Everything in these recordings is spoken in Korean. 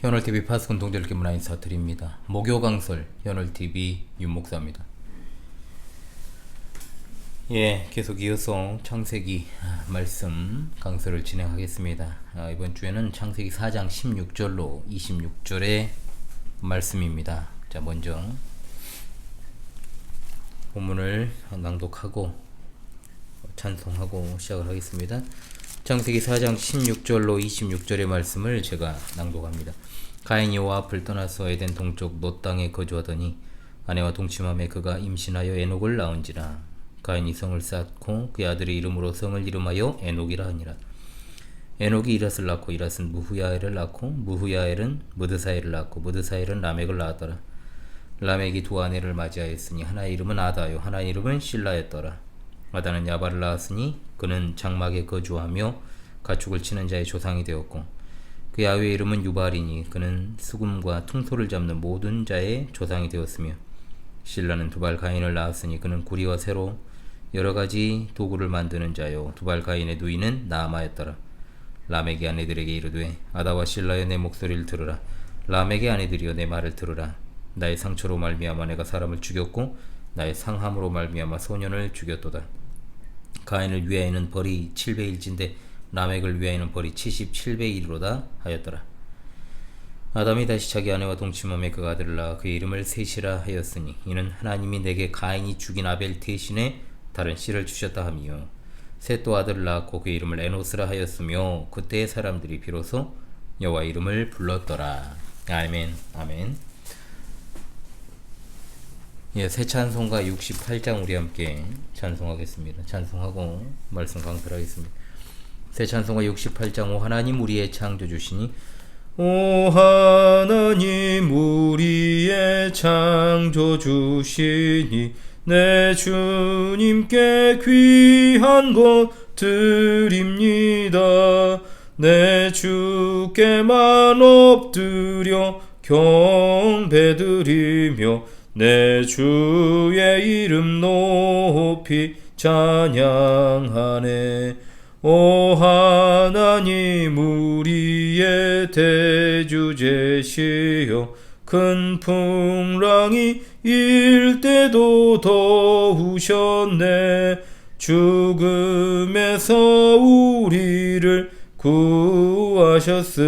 현월TV 파스콘 동절기 문화 인사 드립니다. 목요 강설 현월TV 윤목사입니다. 계속 이어서 창세기 말씀 강설을 진행하겠습니다. 이번 주에는 창세기 4장 16절로 26절의 말씀입니다. 자, 먼저 본문을 낭독하고 찬송하고 시작을 하겠습니다. 창세기 4장 16절로 26절의 말씀을 제가 낭독합니다. 가인이 여호와 앞을 떠나서 에덴 동쪽 롯 땅에 거주하더니 아내와 동침함에 그가 임신하여 에녹을 낳은지라. 가인이 성을 쌓고 그의 아들의 이름으로 성을 이름하여 에녹이라 하니라. 에녹이 이랏을 낳고 이랏은 무후야엘을 낳고 무후야엘은 무드사엘을 낳고 무드사엘은 라멕을 낳았더라. 라멕이 두 아내를 맞이하였으니 하나의 이름은 아다요 하나의 이름은 실라였더라. 아다는 야발을 낳았으니 그는 장막에 거주하며 가축을 치는 자의 조상이 되었고 그의 아우의 이름은 유발이니 그는 수금과 퉁소를 잡는 모든 자의 조상이 되었으며 실라는 두발 가인을 낳았으니 그는 구리와 새로 여러가지 도구를 만드는 자요 두발 가인의 누이는 나아마였더라. 라멕의 아내들에게 이르되 아다와 실라여 내 목소리를 들으라. 라멕의 아내들이여 내 말을 들으라. 나의 상처로 말미암아 내가 사람을 죽였고 나의 상함으로 말미암아 소년을 죽였도다. 가인을 위하여는 벌이 700일진데 라멕을 위하여는 벌이 77배이로다 하였더라. 아담이 다시 자기 아내와 동침함에 그 아들을 낳아 그의 이름을 셋이라 하였으니 이는 하나님이 내게 가인이 죽인 아벨 대신에 다른 씨를 주셨다 하며 셋도 아들을 낳았고 그의 이름을 에노스라 하였으며 그때의 사람들이 비로소 여호와 이름을 불렀더라. 아멘. 아멘. 새 찬송가 68장 우리 함께 찬송하겠습니다. 찬송하고 말씀 강설하겠습니다. 새 찬송가 68장 오 하나님 우리의 창조주시니 오 하나님 우리의 창조주시니 내 주님께 귀한 것 드립니다. 내 주께만 엎드려 경배드리며 내 주의 이름 높이 찬양하네. 오 하나님 우리의 대주제시여 큰 풍랑이 일 때도 더우셨네. 죽음에서 우리를 구하셨으니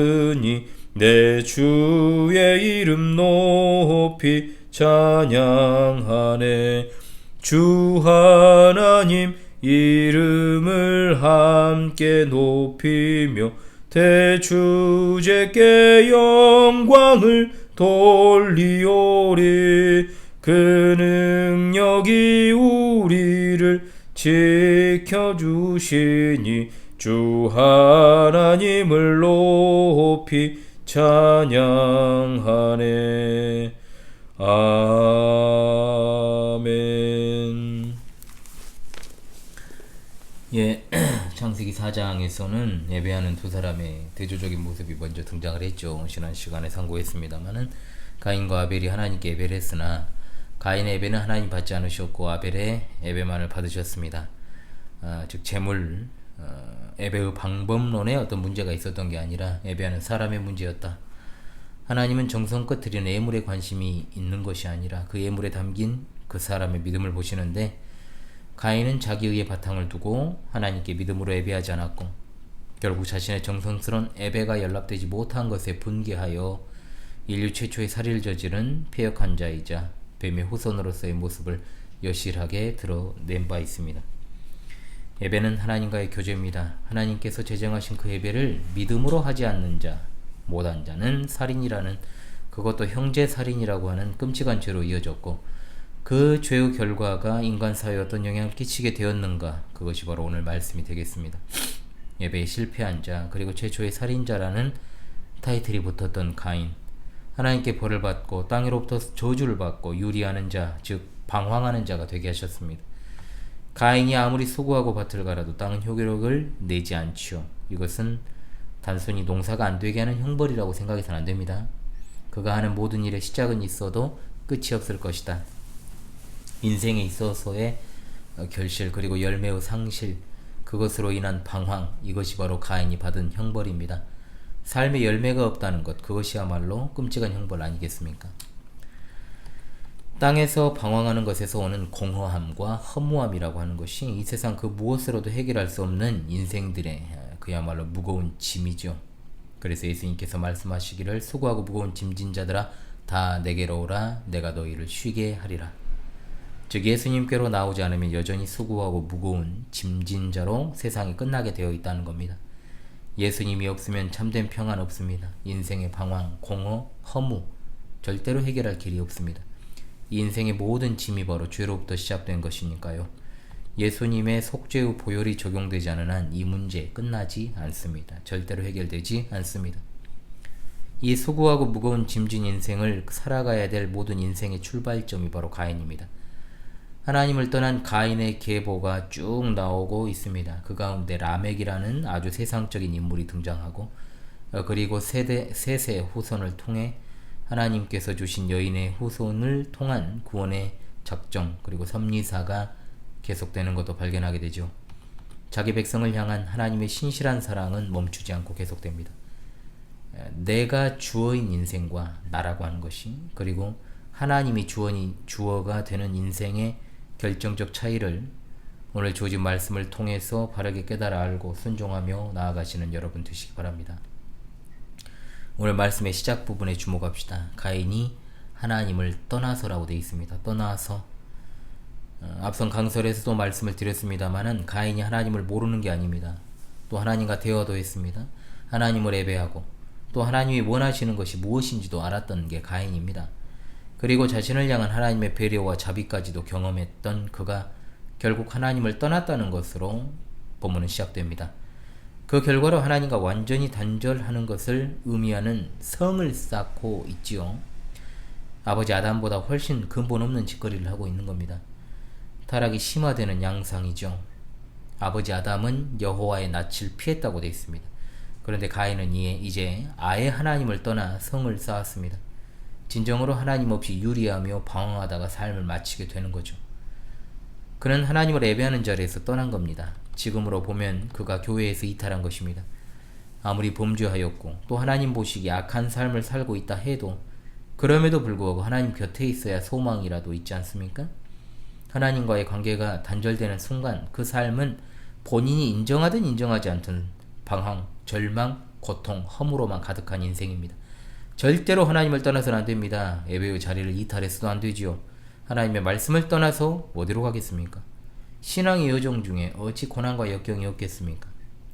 내 주의 이름 높이 찬양하네. 주 하나님 이름을 함께 높이며 대주제께 영광을 돌리오리. 그 능력이 우리를 지켜주시니 주 하나님을 높이 찬양하네. 아멘. 창세기 4장에서는 예배하는 두 사람의 대조적인 모습이 먼저 등장을 했죠. 지난 시간에 상고했습니다만은 가인과 아벨이 하나님께 예배를 했으나 가인의 예배는 하나님 받지 않으셨고 아벨의 예배만을 받으셨습니다. 즉 제물 예배의 방법론에 어떤 문제가 있었던 게 아니라 예배하는 사람의 문제였다. 하나님은 정성껏 드리는 예물에 관심이 있는 것이 아니라 그 예물에 담긴 그 사람의 믿음을 보시는데 가인은 자기의 바탕을 두고 하나님께 믿음으로 예배하지 않았고 결국 자신의 정성스러운 예배가 연락되지 못한 것에 분개하여 인류 최초의 살인을 저지른 패역한 자이자 뱀의 후손으로서의 모습을 여실하게 드러낸 바 있습니다. 예배는 하나님과의 교제입니다. 하나님께서 제정하신 그 예배를 믿음으로 하지 않는 자, 못한 자는 살인이라는, 그것도 형제살인이라고 하는 끔찍한 죄로 이어졌고 그 죄의 결과가 인간 사회에 어떤 영향을 끼치게 되었는가, 그것이 바로 오늘 말씀이 되겠습니다. 예배에 실패한 자, 그리고 최초의 살인자라는 타이틀이 붙었던 가인, 하나님께 벌을 받고 땅으로부터 저주를 받고 유리하는 자, 즉 방황하는 자가 되게 하셨습니다. 가인이 아무리 수고하고 밭을 갈아도 땅은 효력을 내지 않지요. 이것은 단순히 농사가 안 되게 하는 형벌이라고 생각해서는 안 됩니다. 그가 하는 모든 일에 시작은 있어도 끝이 없을 것이다. 인생에 있어서의 결실, 그리고 열매의 상실, 그것으로 인한 방황, 이것이 바로 가인이 받은 형벌입니다. 삶의 열매가 없다는 것, 그것이야말로 끔찍한 형벌 아니겠습니까? 땅에서 방황하는 것에서 오는 공허함과 허무함이라고 하는 것이 이 세상 그 무엇으로도 해결할 수 없는 인생들의 그야말로 무거운 짐이죠. 그래서 예수님께서 말씀하시기를 수고하고 무거운 짐진 자들아 다 내게로 오라 내가 너희를 쉬게 하리라. 즉 예수님께로 나오지 않으면 여전히 수고하고 무거운 짐진 자로 세상이 끝나게 되어 있다는 겁니다. 예수님이 없으면 참된 평안 없습니다. 인생의 방황, 공허, 허무 절대로 해결할 길이 없습니다. 이 인생의 모든 짐이 바로 죄로부터 시작된 것이니까요. 예수님의 속죄의 보혈이 적용되지 않은 한 이 문제 끝나지 않습니다. 절대로 해결되지 않습니다. 이 수고하고 무거운 짐진 인생을 살아가야 될 모든 인생의 출발점이 바로 가인입니다. 하나님을 떠난 가인의 계보가 쭉 나오고 있습니다. 그 가운데 라멕이라는 아주 세상적인 인물이 등장하고 그리고 셋의 후손을 통해 하나님께서 주신 여인의 후손을 통한 구원의 작정 그리고 섭리사가 계속되는 것도 발견하게 되죠. 자기 백성을 향한 하나님의 신실한 사랑은 멈추지 않고 계속됩니다. 내가 주어인 인생과 나라고 하는 것이 그리고 하나님이 주어가 되는 인생의 결정적 차이를 오늘 주어진 말씀을 통해서 바르게 깨달아 알고 순종하며 나아가시는 여러분 되시기 바랍니다. 오늘 말씀의 시작 부분에 주목합시다. 가인이 하나님을 떠나서라고 되어 있습니다. 떠나서 앞선 강설에서도 말씀을 드렸습니다마는 가인이 하나님을 모르는 게 아닙니다. 또 하나님과 대화도 했습니다. 하나님을 예배하고 또 하나님이 원하시는 것이 무엇인지도 알았던 게 가인입니다. 그리고 자신을 향한 하나님의 배려와 자비까지도 경험했던 그가 결국 하나님을 떠났다는 것으로 본문은 시작됩니다. 그 결과로 하나님과 완전히 단절하는 것을 의미하는 성을 쌓고 있지요. 아버지 아담보다 훨씬 근본 없는 짓거리를 하고 있는 겁니다. 타락이 심화되는 양상이죠. 아버지 아담은 여호와의 낯을 피했다고 되어 있습니다. 그런데 가인은 이제 아예 하나님을 떠나 성을 쌓았습니다. 진정으로 하나님 없이 유리하며 방황하다가 삶을 마치게 되는 거죠. 그는 하나님을 예배하는 자리에서 떠난 겁니다. 지금으로 보면 그가 교회에서 이탈한 것입니다. 아무리 범죄하였고 또 하나님 보시기에 악한 삶을 살고 있다 해도 그럼에도 불구하고 하나님 곁에 있어야 소망이라도 있지 않습니까? 하나님과의 관계가 단절되는 순간 그 삶은 본인이 인정하든 인정하지 않든 방황, 절망, 고통, 허무로만 가득한 인생입니다. 절대로 하나님을 떠나서는 안됩니다. 예배의 자리를 이탈해서도 안되지요. 하나님의 말씀을 떠나서 어디로 가겠습니까? 신앙의 여정 중에 어찌 고난과 역경이 없겠습니까?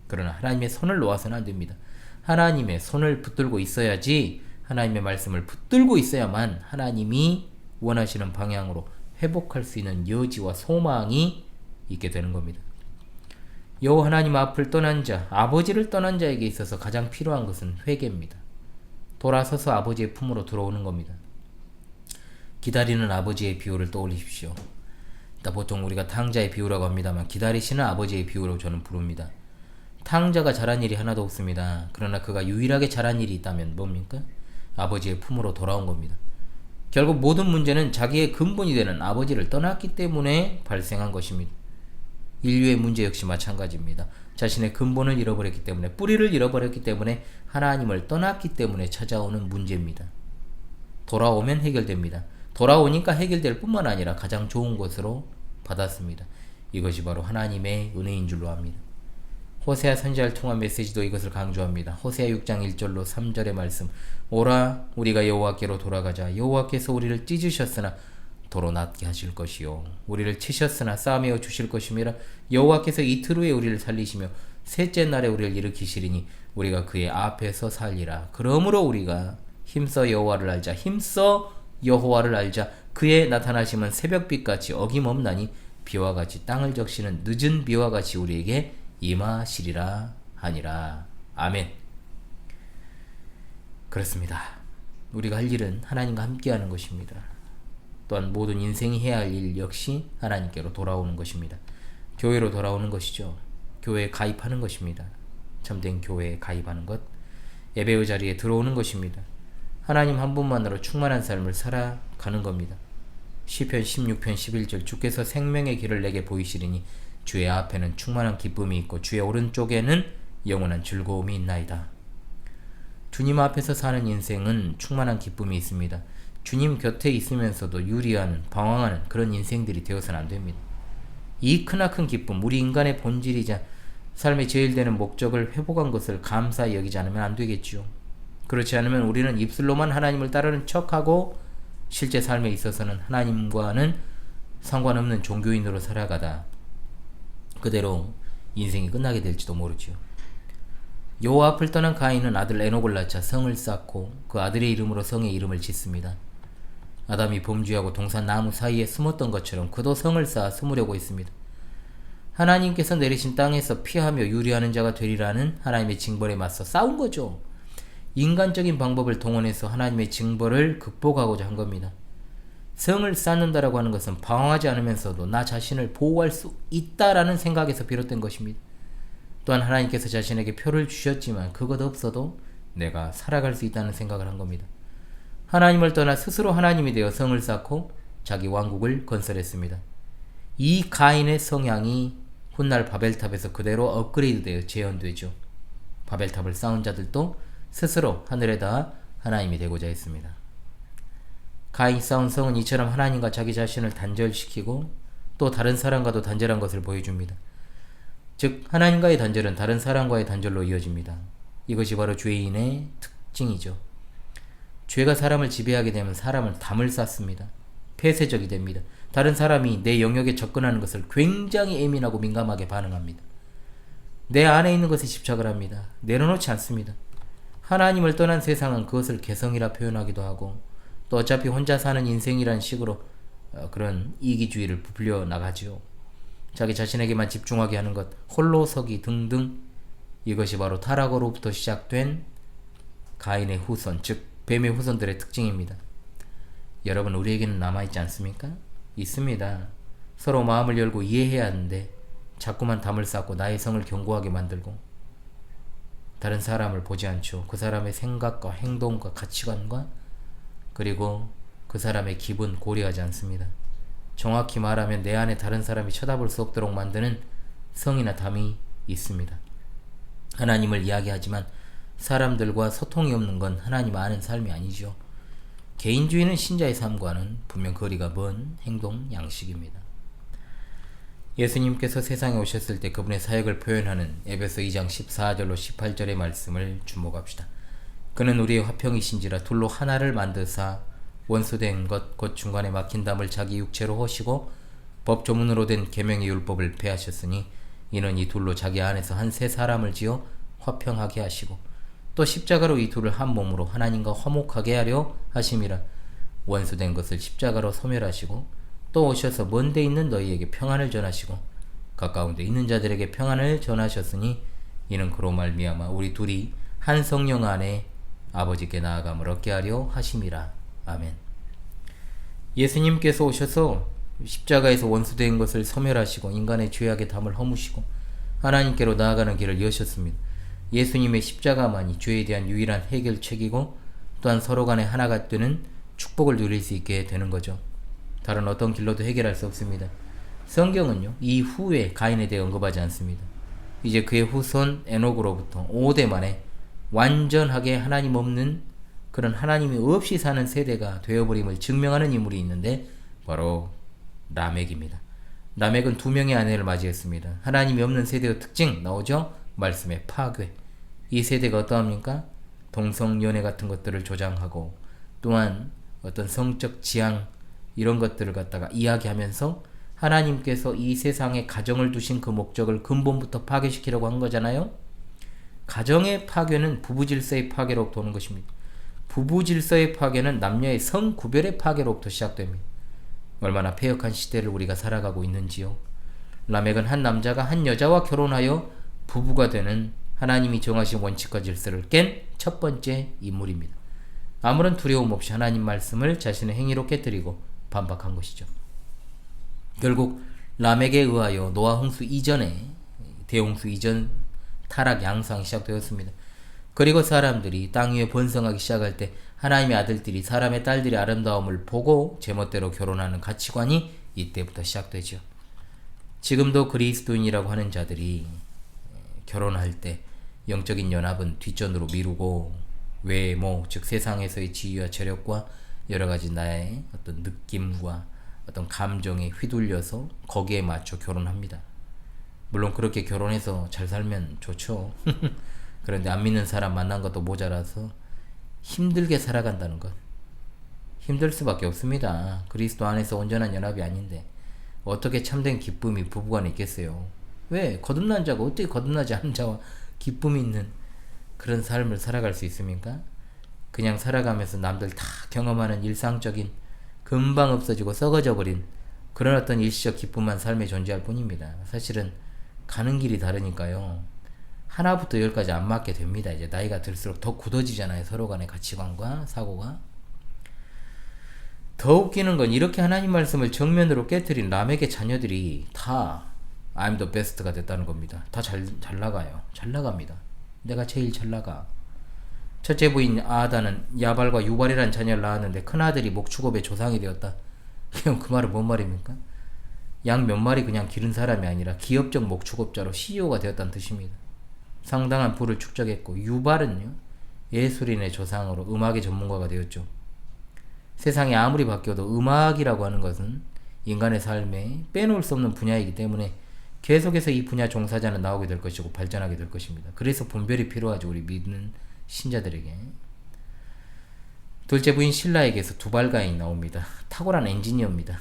그러나 하나님의 손을 놓아서는 안됩니다. 하나님의 손을 붙들고 있어야지, 하나님의 말씀을 붙들고 있어야만 하나님이 원하시는 방향으로 회복할 수 있는 여지와 소망이 있게 되는 겁니다. 여호와 하나님 앞을 떠난 자, 아버지를 떠난 자에게 있어서 가장 필요한 것은 회개입니다. 돌아서서 아버지의 품으로 들어오는 겁니다. 기다리는 아버지의 비유를 떠올리십시오. 보통 우리가 탕자의 비유라고 합니다만 기다리시는 아버지의 비유로 저는 부릅니다. 탕자가 잘한 일이 하나도 없습니다. 그러나 그가 유일하게 잘한 일이 있다면 뭡니까? 아버지의 품으로 돌아온 겁니다. 결국 모든 문제는 자기의 근본이 되는 아버지를 떠났기 때문에 발생한 것입니다. 인류의 문제 역시 마찬가지입니다. 자신의 근본을 잃어버렸기 때문에, 뿌리를 잃어버렸기 때문에, 하나님을 떠났기 때문에 찾아오는 문제입니다. 돌아오면 해결됩니다. 돌아오니까 해결될 뿐만 아니라 가장 좋은 것으로 받았습니다. 이것이 바로 하나님의 은혜인 줄로 압니다. 호세아 선지자를 통한 메시지도 이것을 강조합니다. 호세아 6장 1절로 3절의 말씀, 오라 우리가 여호와께로 돌아가자. 여호와께서 우리를 찢으셨으나 도로 낫게 하실 것이요 우리를 치셨으나 싸매어 주실 것이미라. 여호와께서 이틀 후에 우리를 살리시며 셋째 날에 우리를 일으키시리니 우리가 그의 앞에서 살리라. 그러므로 우리가 힘써 여호와를 알자. 힘써 여호와를 알자. 그의 나타나심은 새벽빛같이 어김없나니 비와 같이 땅을 적시는 늦은 비와 같이 우리에게 임하시리라 하니라. 아멘. 그렇습니다. 우리가 할 일은 하나님과 함께하는 것입니다. 또한 모든 인생이 해야 할 일 역시 하나님께로 돌아오는 것입니다. 교회로 돌아오는 것이죠. 교회에 가입하는 것입니다. 참된 교회에 가입하는 것, 예배의 자리에 들어오는 것입니다. 하나님 한 분만으로 충만한 삶을 살아가는 겁니다. 시편 16편 11절, 주께서 생명의 길을 내게 보이시리니 주의 앞에는 충만한 기쁨이 있고 주의 오른쪽에는 영원한 즐거움이 있나이다. 주님 앞에서 사는 인생은 충만한 기쁨이 있습니다. 주님 곁에 있으면서도 유리하는, 방황하는 그런 인생들이 되어서는 안 됩니다. 이 크나큰 기쁨, 우리 인간의 본질이자 삶의 제일 되는 목적을 회복한 것을 감사히 여기지 않으면 안 되겠지요. 그렇지 않으면 우리는 입술로만 하나님을 따르는 척하고 실제 삶에 있어서는 하나님과는 상관없는 종교인으로 살아가다 그대로 인생이 끝나게 될지도 모르지요. 여호와 앞을 떠난 가인은 아들 에녹을 낳자 성을 쌓고 그 아들의 이름으로 성의 이름을 짓습니다. 아담이 범죄하고 동산 나무 사이에 숨었던 것처럼 그도 성을 쌓아 숨으려고 했습니다. 하나님께서 내리신 땅에서 피하며 유리하는 자가 되리라는 하나님의 징벌에 맞서 싸운 거죠. 인간적인 방법을 동원해서 하나님의 징벌을 극복하고자 한 겁니다. 성을 쌓는다라고 하는 것은 방황하지 않으면서도 나 자신을 보호할 수 있다라는 생각에서 비롯된 것입니다. 또한 하나님께서 자신에게 표를 주셨지만 그것 없어도 내가 살아갈 수 있다는 생각을 한 겁니다. 하나님을 떠나 스스로 하나님이 되어 성을 쌓고 자기 왕국을 건설했습니다. 이 가인의 성향이 훗날 바벨탑에서 그대로 업그레이드되어 재현되죠. 바벨탑을 쌓은 자들도 스스로 하늘에다 하나님이 되고자 했습니다. 가인이 쌓은 성은 이처럼 하나님과 자기 자신을 단절시키고 또 다른 사람과도 단절한 것을 보여줍니다. 즉 하나님과의 단절은 다른 사람과의 단절로 이어집니다. 이것이 바로 죄인의 특징이죠. 죄가 사람을 지배하게 되면 사람은 담을 쌓습니다. 폐쇄적이 됩니다. 다른 사람이 내 영역에 접근하는 것을 굉장히 예민하고 민감하게 반응합니다. 내 안에 있는 것에 집착을 합니다. 내려놓지 않습니다. 하나님을 떠난 세상은 그것을 개성이라 표현하기도 하고 또 어차피 혼자 사는 인생이란 식으로 그런 이기주의를 부풀려 나가지요. 자기 자신에게만 집중하게 하는 것, 홀로서기 등등, 이것이 바로 타락으로부터 시작된 가인의 후손, 즉 뱀의 후손들의 특징입니다. 여러분, 우리에게는 남아있지 않습니까? 있습니다. 서로 마음을 열고 이해해야 하는데 자꾸만 담을 쌓고 나의 성을 견고하게 만들고 다른 사람을 보지 않죠. 그 사람의 생각과 행동과 가치관과 그리고 그 사람의 기분 고려하지 않습니다. 정확히 말하면 내 안에 다른 사람이 쳐다볼 수 없도록 만드는 성이나 담이 있습니다. 하나님을 이야기하지만 사람들과 소통이 없는 건 하나님 아는 삶이 아니죠. 개인주의는 신자의 삶과는 분명 거리가 먼 행동 양식입니다. 예수님께서 세상에 오셨을 때 그분의 사역을 표현하는 에베소 2장 14절로 18절의 말씀을 주목합시다. 그는 우리의 화평이신지라 둘로 하나를 만드사 원수된 것 곧 중간에 막힌 담을 자기 육체로 허시고 법조문으로 된 계명의 율법을 폐하셨으니 이는 이 둘로 자기 안에서 한 새 사람을 지어 화평하게 하시고 또 십자가로 이 둘을 한 몸으로 하나님과 화목하게 하려 하심이라. 원수된 것을 십자가로 소멸하시고 또 오셔서 먼 데 있는 너희에게 평안을 전하시고 가까운 데 있는 자들에게 평안을 전하셨으니 이는 그로 말미암아 우리 둘이 한 성령 안에 아버지께 나아감을 얻게 하려 하심이라. 아멘. 예수님께서 오셔서 십자가에서 원수된 것을 소멸하시고 인간의 죄악의 담을 허무시고 하나님께로 나아가는 길을 여셨습니다. 예수님의 십자가만이 죄에 대한 유일한 해결책이고 또한 서로 간에 하나가 되는 축복을 누릴 수 있게 되는 거죠. 다른 어떤 길로도 해결할 수 없습니다. 성경은요, 이 후에 가인에 대해 언급하지 않습니다. 이제 그의 후손 에녹으로부터 5대 만에 완전하게 하나님 없는 그런 하나님이 없이 사는 세대가 되어버림을 증명하는 인물이 있는데 바로 라멕입니다. 라멕은 2명의 아내를 맞이했습니다. 하나님이 없는 세대의 특징 나오죠? 말씀의 파괴. 이 세대가 어떠합니까? 동성연애 같은 것들을 조장하고 또한 어떤 성적 지향 이런 것들을 갖다가 이야기하면서 하나님께서 이 세상에 가정을 두신 그 목적을 근본부터 파괴시키려고 한 거잖아요. 가정의 파괴는 부부 질서의 파괴로 도는 것입니다. 부부 질서의 파괴는 남녀의 성구별의 파괴로부터 시작됩니다. 얼마나 폐역한 시대를 우리가 살아가고 있는지요. 라멕은 한 남자가 한 여자와 결혼하여 부부가 되는 하나님이 정하신 원칙과 질서를 깬 첫 번째 인물입니다. 아무런 두려움 없이 하나님 말씀을 자신의 행위로 깨뜨리고 반박한 것이죠. 결국 라멕에 의하여 노아 홍수 이전에 대홍수 이전 타락 양상이 시작되었습니다. 그리고 사람들이 땅 위에 번성하기 시작할 때 하나님의 아들들이 사람의 딸들의 아름다움을 보고 제멋대로 결혼하는 가치관이 이때부터 시작되죠. 지금도 그리스도인이라고 하는 자들이 결혼할 때 영적인 연합은 뒷전으로 미루고 외모, 즉 세상에서의 지위와 재력과 여러 가지 나의 어떤 느낌과 어떤 감정에 휘둘려서 거기에 맞춰 결혼합니다. 물론 그렇게 결혼해서 잘 살면 좋죠. 그런데 안 믿는 사람 만난 것도 모자라서 힘들게 살아간다는 것. 힘들 수밖에 없습니다. 그리스도 안에서 온전한 연합이 아닌데 어떻게 참된 기쁨이 부부간에 있겠어요. 왜? 거듭난 자가 어떻게 거듭나지 않은 자와 기쁨이 있는 그런 삶을 살아갈 수 있습니까? 그냥 살아가면서 남들 다 경험하는 일상적인 금방 없어지고 썩어져 버린 그런 어떤 일시적 기쁨만 삶에 존재할 뿐입니다. 사실은 가는 길이 다르니까요. 하나부터 열까지 안 맞게 됩니다. 이제 나이가 들수록 더 굳어지잖아요. 서로 간의 가치관과 사고가. 더 웃기는 건 이렇게 하나님 말씀을 정면으로 깨트린 람에게 자녀들이 다 I'm the best가 됐다는 겁니다. 다 잘 나가요. 잘 나갑니다. 내가 제일 잘 나가. 첫째 부인 아다는 야발과 유발이라는 자녀를 낳았는데 큰아들이 목축업의 조상이 되었다. 그럼 그 말은 뭔 말입니까? 양 몇 마리 그냥 기른 사람이 아니라 기업적 목축업자로 CEO가 되었다는 뜻입니다. 상당한 부를 축적했고 유발은요 예술인의 조상으로 음악의 전문가가 되었죠. 세상이 아무리 바뀌어도 음악이라고 하는 것은 인간의 삶에 빼놓을 수 없는 분야이기 때문에 계속해서 이 분야 종사자는 나오게 될 것이고 발전하게 될 것입니다. 그래서 분별이 필요하죠. 우리 믿는 신자들에게. 둘째 부인 신라에게서 두발가인이 나옵니다. 탁월한 엔지니어입니다.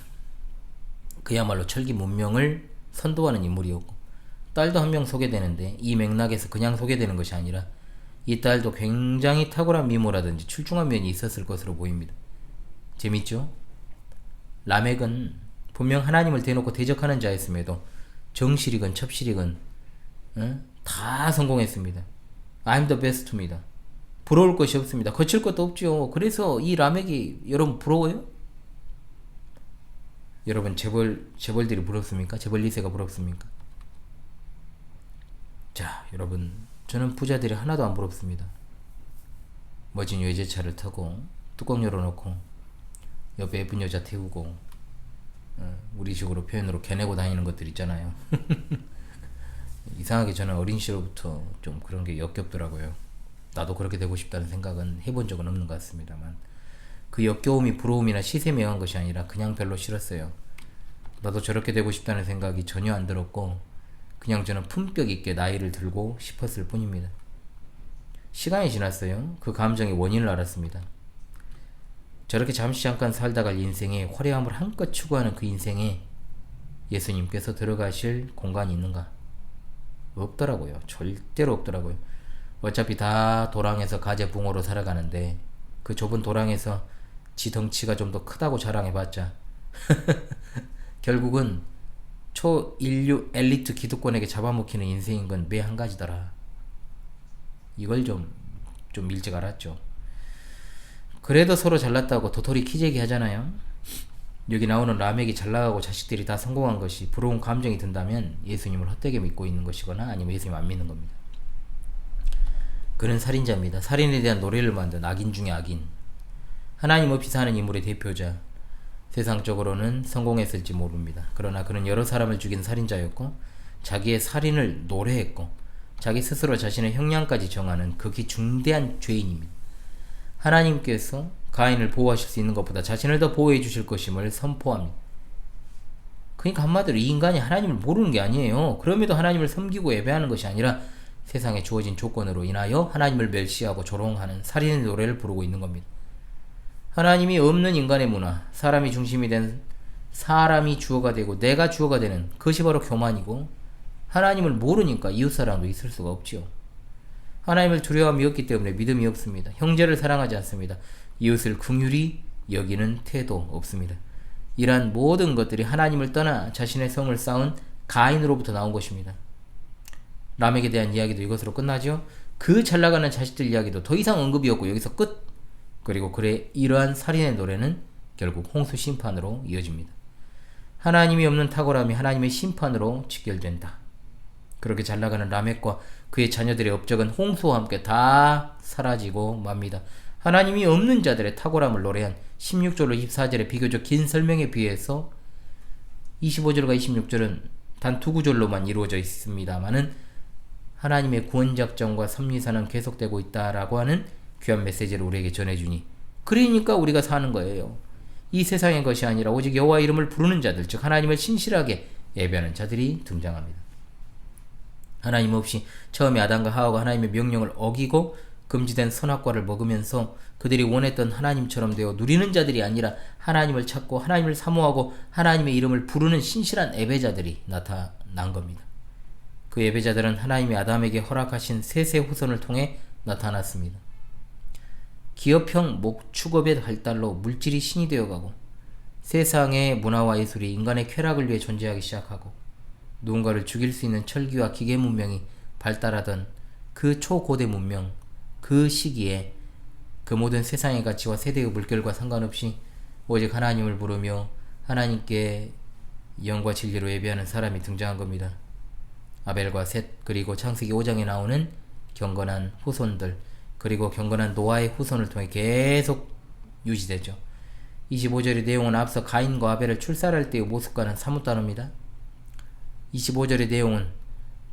그야말로 철기 문명을 선도하는 인물이었고 딸도 한 명 소개되는데 이 맥락에서 그냥 소개되는 것이 아니라 이 딸도 굉장히 탁월한 미모라든지 출중한 면이 있었을 것으로 보입니다. 재밌죠? 라멕은 분명 하나님을 대놓고 대적하는 자였음에도 정실이건 첩실이건 다 성공했습니다. I'm the best입니다. 부러울 것이 없습니다. 거칠 것도 없죠. 그래서 이 라멕이 여러분 부러워요? 여러분 재벌들이 부럽습니까? 재벌 2세가 부럽습니까? 자, 여러분 저는 부자들이 하나도 안 부럽습니다. 멋진 외제차를 타고 뚜껑 열어놓고 옆에 예쁜 여자 태우고 우리 식으로 표현으로 개내고 다니는 것들 있잖아요. 이상하게 저는 어린 시절부터 좀 그런 게 역겹더라고요. 나도 그렇게 되고 싶다는 생각은 해본 적은 없는 것 같습니다만 그 역겨움이 부러움이나 시샘에 의한 것이 아니라 그냥 별로 싫었어요. 나도 저렇게 되고 싶다는 생각이 전혀 안 들었고 그냥 저는 품격 있게 나이를 들고 싶었을 뿐입니다. 시간이 지났어요. 그 감정의 원인을 알았습니다. 저렇게 잠깐 살다가 인생에 화려함을 한껏 추구하는 그 인생에 예수님께서 들어가실 공간이 있는가? 없더라고요. 절대로 없더라고요. 어차피 다 도랑에서 가재붕어로 살아가는데 그 좁은 도랑에서 지 덩치가 좀 더 크다고 자랑해봤자 결국은 초인류 엘리트 기득권에게 잡아먹히는 인생인 건 매 한 가지더라. 이걸 좀 일찍 알았죠. 그래도 서로 잘났다고 도토리 키재기 하잖아요. 여기 나오는 라멕이 잘나가고 자식들이 다 성공한 것이 부러운 감정이 든다면 예수님을 헛되게 믿고 있는 것이거나 아니면 예수님 안 믿는 겁니다. 그는 살인자입니다. 살인에 대한 노래를 만든 악인 중에 악인. 하나님 없이 사는 인물의 대표자. 세상적으로는 성공했을지 모릅니다. 그러나 그는 여러 사람을 죽인 살인자였고 자기의 살인을 노래했고 자기 스스로 자신의 형량까지 정하는 극히 중대한 죄인입니다. 하나님께서 가인을 보호하실 수 있는 것보다 자신을 더 보호해 주실 것임을 선포합니다. 그러니까 한마디로 이 인간이 하나님을 모르는 게 아니에요. 그럼에도 하나님을 섬기고 예배하는 것이 아니라 세상에 주어진 조건으로 인하여 하나님을 멸시하고 조롱하는 살인의 노래를 부르고 있는 겁니다. 하나님이 없는 인간의 문화, 사람이 중심이 된 사람이 주어가 되고 내가 주어가 되는 그것이 바로 교만이고 하나님을 모르니까 이웃사랑도 있을 수가 없지요. 하나님을 두려움이 없기 때문에 믿음이 없습니다. 형제를 사랑하지 않습니다. 이웃을 긍휼히 여기는 태도 없습니다. 이러한 모든 것들이 하나님을 떠나 자신의 성을 쌓은 가인으로부터 나온 것입니다. 람에게 대한 이야기도 이것으로 끝나죠. 그 잘나가는 자식들 이야기도 더 이상 언급이 없고 여기서 끝. 그리고 그래 이러한 살인의 노래는 결국 홍수 심판으로 이어집니다. 하나님이 없는 탁월함이 하나님의 심판으로 직결된다. 그렇게 잘나가는 라멕과 그의 자녀들의 업적은 홍수와 함께 다 사라지고 맙니다. 하나님이 없는 자들의 탁월함을 노래한 16절로 24절의 비교적 긴 설명에 비해서 25절과 26절은 단 두 구절로만 이루어져 있습니다만은 하나님의 구원작전과 섭리사는 계속되고 있다라고 하는 귀한 메시지를 우리에게 전해주니 그러니까 우리가 사는 거예요. 이 세상의 것이 아니라 오직 여호와 이름을 부르는 자들, 즉 하나님을 신실하게 예배하는 자들이 등장합니다. 하나님 없이 처음에 아담과 하와가 하나님의 명령을 어기고 금지된 선악과를 먹으면서 그들이 원했던 하나님처럼 되어 누리는 자들이 아니라 하나님을 찾고 하나님을 사모하고 하나님의 이름을 부르는 신실한 예배자들이 나타난 겁니다. 그 예배자들은 하나님이 아담에게 허락하신 셋의 후손을 통해 나타났습니다. 기업형 축업의 발달로 물질이 신이 되어가고 세상의 문화와 예술이 인간의 쾌락을 위해 존재하기 시작하고 누군가를 죽일 수 있는 철기와 기계 문명이 발달하던 그 초고대 문명, 그 시기에 그 모든 세상의 가치와 세대의 물결과 상관없이 오직 하나님을 부르며 하나님께 영과 진리로 예배하는 사람이 등장한 겁니다. 아벨과 셋, 그리고 창세기 5장에 나오는 경건한 후손들, 그리고 경건한 노아의 후손을 통해 계속 유지되죠. 25절의 내용은 앞서 가인과 아벨을 출살할 때의 모습과는 사뭇 다릅니다. 25절의 내용은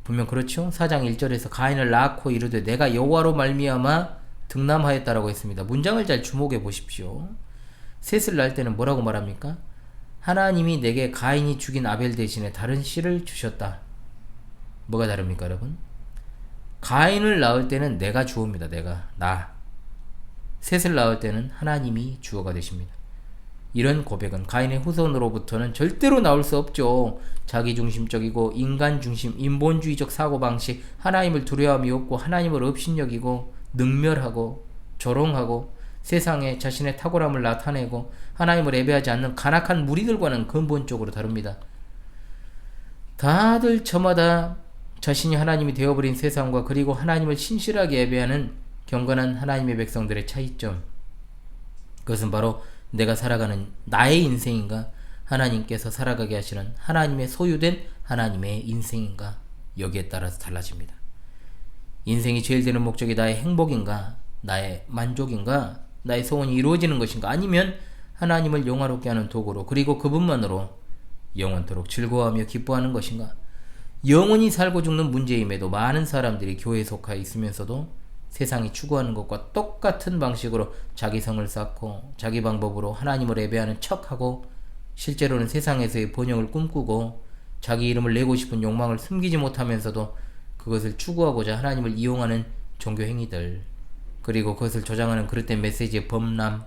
분명 그렇죠. 4장 1절에서 가인을 낳고 이르되 내가 여호와로 말미암아 등남하였다라고 했습니다. 문장을 잘 주목해 보십시오. 셋을 낳을 때는 뭐라고 말합니까? 하나님이 내게 가인이 죽인 아벨 대신에 다른 씨를 주셨다. 뭐가 다릅니까, 여러분? 가인을 낳을 때는 내가 주어입니다. 나. 셋을 낳을 때는 하나님이 주어가 되십니다. 이런 고백은 가인의 후손으로부터는 절대로 나올 수 없죠. 자기중심적이고 인간중심, 인본주의적 사고방식, 하나님을 두려움이 없고 하나님을 업신여기고 능멸하고 조롱하고 세상에 자신의 탁월함을 나타내고 하나님을 예배하지 않는 간악한 무리들과는 근본적으로 다릅니다. 다들 저마다 자신이 하나님이 되어버린 세상과 그리고 하나님을 신실하게 예배하는 경건한 하나님의 백성들의 차이점, 그것은 바로 내가 살아가는 나의 인생인가 하나님께서 살아가게 하시는 하나님의 소유된 하나님의 인생인가, 여기에 따라서 달라집니다. 인생이 제일 되는 목적이 나의 행복인가, 나의 만족인가, 나의 소원이 이루어지는 것인가, 아니면 하나님을 영화롭게 하는 도구로 그리고 그분만으로 영원토록 즐거워하며 기뻐하는 것인가. 영원히 살고 죽는 문제임에도 많은 사람들이 교회에 속하 있으면서도 세상이 추구하는 것과 똑같은 방식으로 자기 성을 쌓고 자기 방법으로 하나님을 예배하는 척하고 실제로는 세상에서의 번영을 꿈꾸고 자기 이름을 내고 싶은 욕망을 숨기지 못하면서도 그것을 추구하고자 하나님을 이용하는 종교 행위들, 그리고 그것을 조장하는 그릇된 메시지의 범람,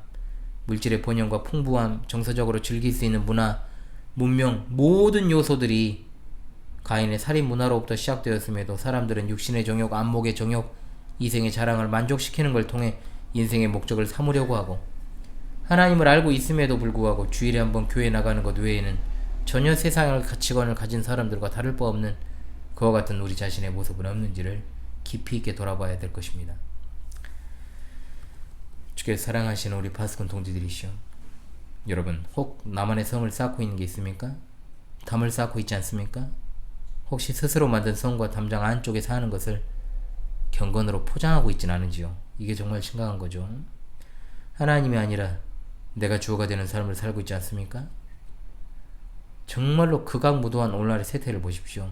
물질의 번영과 풍부함, 정서적으로 즐길 수 있는 문화, 문명, 모든 요소들이 가인의 살인 문화로부터 시작되었음에도 사람들은 육신의 정욕, 안목의 정욕, 이생의 자랑을 만족시키는 걸 통해 인생의 목적을 삼으려고 하고, 하나님을 알고 있음에도 불구하고 주일에 한번 교회 나가는 것 외에는 전혀 세상의 가치관을 가진 사람들과 다를 바 없는 그와 같은 우리 자신의 모습은 없는지를 깊이 있게 돌아봐야 될 것입니다. 주께서 사랑하시는 우리 파수꾼 동지들이시오, 여러분, 혹 나만의 성을 쌓고 있는 게 있습니까? 담을 쌓고 있지 않습니까? 혹시 스스로 만든 성과 담장 안쪽에 사는 것을 경건으로 포장하고 있진 않은지요? 이게 정말 심각한 거죠. 하나님이 아니라 내가 주어가 되는 삶을 살고 있지 않습니까? 정말로 극악무도한 오늘날의 세태를 보십시오.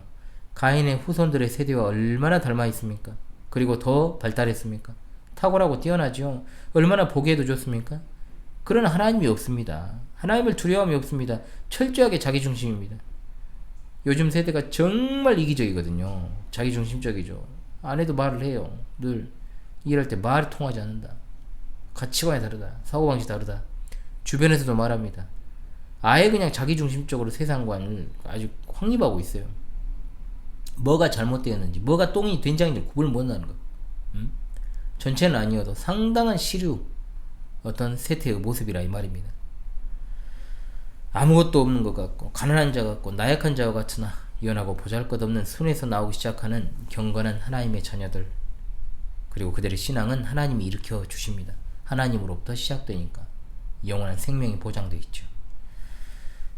가인의 후손들의 세대와 얼마나 닮아 있습니까? 그리고 더 발달했습니까? 탁월하고 뛰어나죠. 얼마나 보기에도 좋습니까? 그러나 하나님이 없습니다. 하나님을 두려움이 없습니다. 철저하게 자기중심입니다. 요즘 세대가 정말 이기적이거든요. 자기중심적이죠. 아내도 말을 해요. 늘 일할 때 말이 통하지 않는다. 가치관이 다르다. 사고방식이 다르다. 주변에서도 말합니다. 아예 그냥 자기중심적으로 세상관을 아주 확립하고 있어요. 뭐가 잘못되었는지, 뭐가 똥이 된장인지 구분을 못하는 것. 전체는 아니어도 상당한 시류, 어떤 세태의 모습이라 이 말입니다. 아무것도 없는 것 같고 가난한 자 같고 나약한 자와 같으나 연하고 보잘것없는 손에서 나오기 시작하는 경건한 하나님의 자녀들, 그리고 그들의 신앙은 하나님이 일으켜 주십니다. 하나님으로부터 시작되니까 영원한 생명이 보장되어 있죠.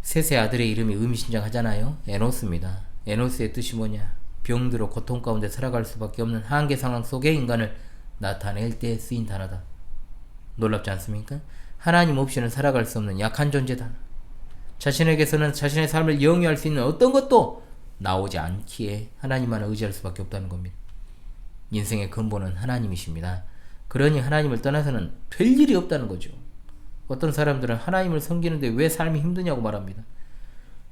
셋의 아들의 이름이 의미심장하잖아요. 에노스입니다. 에노스의 뜻이 뭐냐? 병들어 고통 가운데 살아갈 수밖에 없는 한계 상황 속에 인간을 나타낼 때 쓰인 단어다. 놀랍지 않습니까? 하나님 없이는 살아갈 수 없는 약한 존재다. 자신에게서는 자신의 삶을 영위할 수 있는 어떤 것도 나오지 않기에 하나님만 의지할 수밖에 없다는 겁니다. 인생의 근본은 하나님이십니다. 그러니 하나님을 떠나서는 될 일이 없다는 거죠. 어떤 사람들은 하나님을 섬기는데 왜 삶이 힘드냐고 말합니다.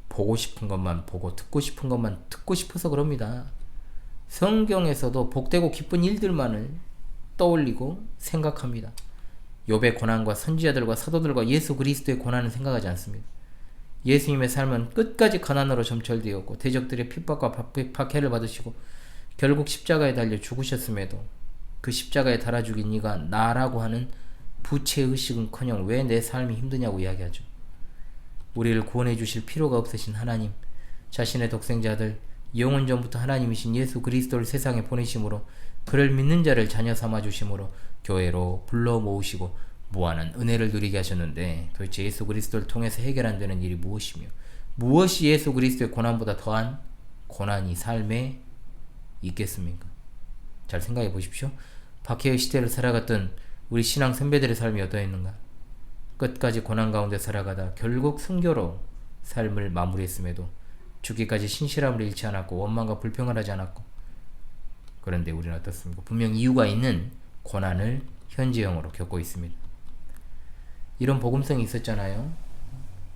보고 싶은 것만 보고 듣고 싶은 것만 듣고 싶어서 그럽니다. 성경에서도 복되고 기쁜 일들만을 떠올리고 생각합니다. 욥의 고난과 선지자들과 사도들과 예수 그리스도의 고난은 생각하지 않습니다. 예수님의 삶은 끝까지 가난으로 점철되었고 대적들의 핍박과 박해를 받으시고 결국 십자가에 달려 죽으셨음에도 그 십자가에 달아 죽인 이가 나라고 하는 부채의식은커녕 왜 내 삶이 힘드냐고 이야기하죠. 우리를 구원해 주실 필요가 없으신 하나님, 자신의 독생자들 영원 전부터 하나님이신 예수 그리스도를 세상에 보내심으로 그를 믿는 자를 자녀 삼아 주심으로 교회로 불러 모으시고 무한한 은혜를 누리게 하셨는데 도대체 예수 그리스도를 통해서 해결 안 되는 일이 무엇이며 무엇이 예수 그리스도의 고난보다 더한 고난이 삶에 있겠습니까? 잘 생각해 보십시오. 박해의 시대를 살아갔던 우리 신앙 선배들의 삶이 어떠했는가? 끝까지 고난 가운데 살아가다 결국 순교로 삶을 마무리했음에도 죽기까지 신실함을 잃지 않았고 원망과 불평을 하지 않았고, 그런데 우리는 어떻습니까? 분명 이유가 있는 고난을 현재형으로 겪고 있습니다. 이런 복음성이 있었잖아요.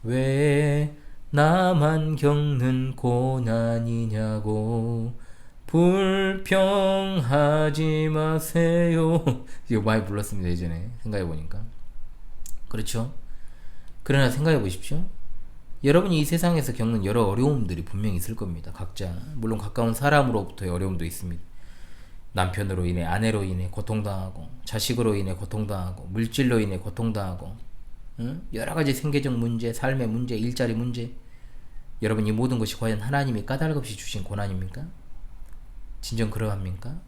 왜 나만 겪는 고난이냐고 불평하지 마세요. 이거 많이 불렀습니다, 예전에. 생각해보니까. 그렇죠? 그러나 생각해보십시오. 여러분이 이 세상에서 겪는 여러 어려움들이 분명히 있을 겁니다. 각자. 물론 가까운 사람으로부터의 어려움도 있습니다. 남편으로 인해, 아내로 인해 고통당하고, 자식으로 인해 고통당하고, 물질로 인해 고통당하고, 여러가지 생계적 문제, 삶의 문제, 일자리 문제. 여러분, 이 모든 것이 과연 하나님이 까닭없이 주신 고난입니까? 진정 그러합니까?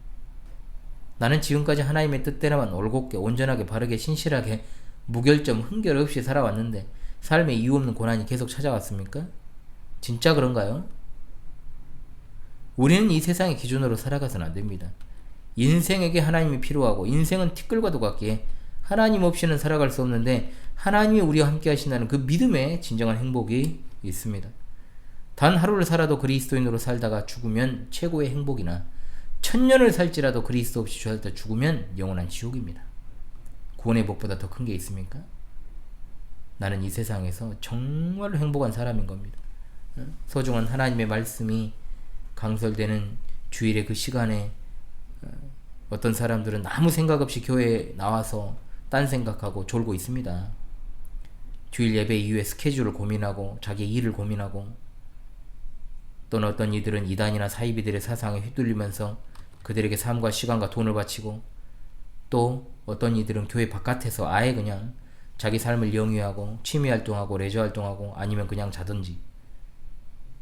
나는 지금까지 하나님의 뜻대로만 올곧게, 온전하게, 바르게, 신실하게, 무결점, 흠결 없이 살아왔는데 삶에 이유 없는 고난이 계속 찾아왔습니까? 진짜 그런가요? 우리는 이 세상의 기준으로 살아가서는 안 됩니다. 인생에게 하나님이 필요하고, 인생은 티끌과도 같기에 하나님 없이는 살아갈 수 없는데 하나님이 우리와 함께 하신다는 그 믿음에 진정한 행복이 있습니다. 단 하루를 살아도 그리스도인으로 살다가 죽으면 최고의 행복이나 1000년을 살지라도 그리스도 없이 살다 죽으면 영원한 지옥입니다. 구원의 복보다 더 큰 게 있습니까? 나는 이 세상에서 정말로 행복한 사람인 겁니다. 소중한 하나님의 말씀이 강설되는 주일의 그 시간에 어떤 사람들은 아무 생각 없이 교회에 나와서 딴 생각하고 졸고 있습니다. 주일 예배 이후에 스케줄을 고민하고 자기의 일을 고민하고, 또는 어떤 이들은 이단이나 사이비들의 사상에 휘둘리면서 그들에게 삶과 시간과 돈을 바치고, 또 어떤 이들은 교회 바깥에서 아예 그냥 자기 삶을 영위하고 취미활동하고 레저활동하고 아니면 그냥 자든지.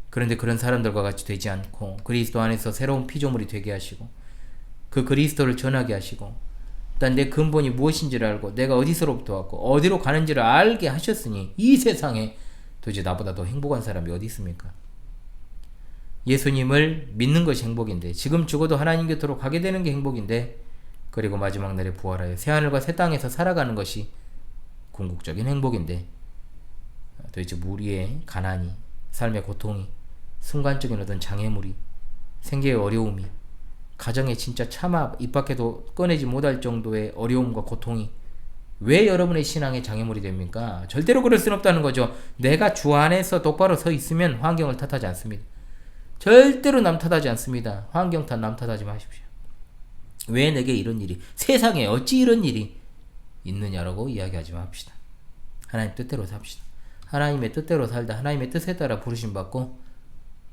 그런데 그런 사람들과 같이 되지 않고 그리스도 안에서 새로운 피조물이 되게 하시고 그 그리스도를 전하게 하시고 일단 내 근본이 무엇인지를 알고 내가 어디서로부터 왔고 어디로 가는지를 알게 하셨으니 이 세상에 도대체 나보다 더 행복한 사람이 어디 있습니까? 예수님을 믿는 것이 행복인데, 지금 죽어도 하나님 곁으로 가게 되는 게 행복인데, 그리고 마지막 날에 부활하여 새하늘과 새 땅에서 살아가는 것이 궁극적인 행복인데, 도대체 우리의 가난이, 삶의 고통이, 순간적인 어떤 장애물이, 생계의 어려움이, 가정의 진짜 차마 입 밖에도 꺼내지 못할 정도의 어려움과 고통이 왜 여러분의 신앙의 장애물이 됩니까? 절대로 그럴 수는 없다는 거죠. 내가 주 안에서 똑바로 서 있으면 환경을 탓하지 않습니다. 절대로 남 탓하지 않습니다. 환경 탓, 남 탓하지 마십시오. 왜 내게 이런 일이, 세상에 어찌 이런 일이 있느냐라고 이야기하지 맙시다. 하나님 뜻대로 삽시다. 하나님의 뜻대로 살다 하나님의 뜻에 따라 부르심 받고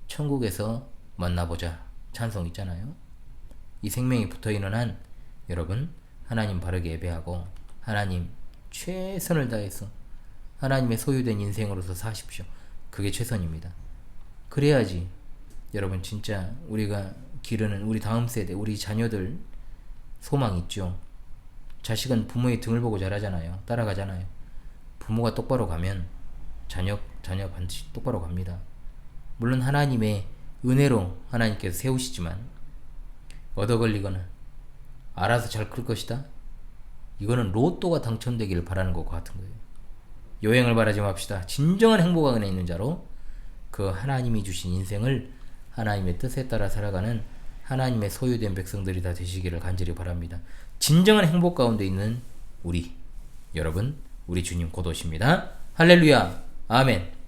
천국에서 만나보자 찬송 있잖아요. 이 생명이 붙어있는 한 여러분 하나님 바르게 예배하고 하나님 최선을 다해서 하나님의 소유된 인생으로서 사십시오. 그게 최선입니다. 그래야지 여러분 진짜 우리가 기르는 우리 다음 세대, 우리 자녀들 소망 있죠. 자식은 부모의 등을 보고 자라잖아요. 따라가잖아요. 부모가 똑바로 가면 자녀 반드시 똑바로 갑니다. 물론 하나님의 은혜로 하나님께서 세우시지만 얻어 걸리거나 알아서 잘 클 것이다, 이거는 로또가 당첨되기를 바라는 것과 같은 거예요. 여행을 바라지 맙시다. 진정한 행복과 은혜 있는 자로 그 하나님이 주신 인생을 하나님의 뜻에 따라 살아가는 하나님의 소유된 백성들이 다 되시기를 간절히 바랍니다. 진정한 행복 가운데 있는 우리 여러분, 우리 주님 곧 오십니다. 할렐루야, 아멘.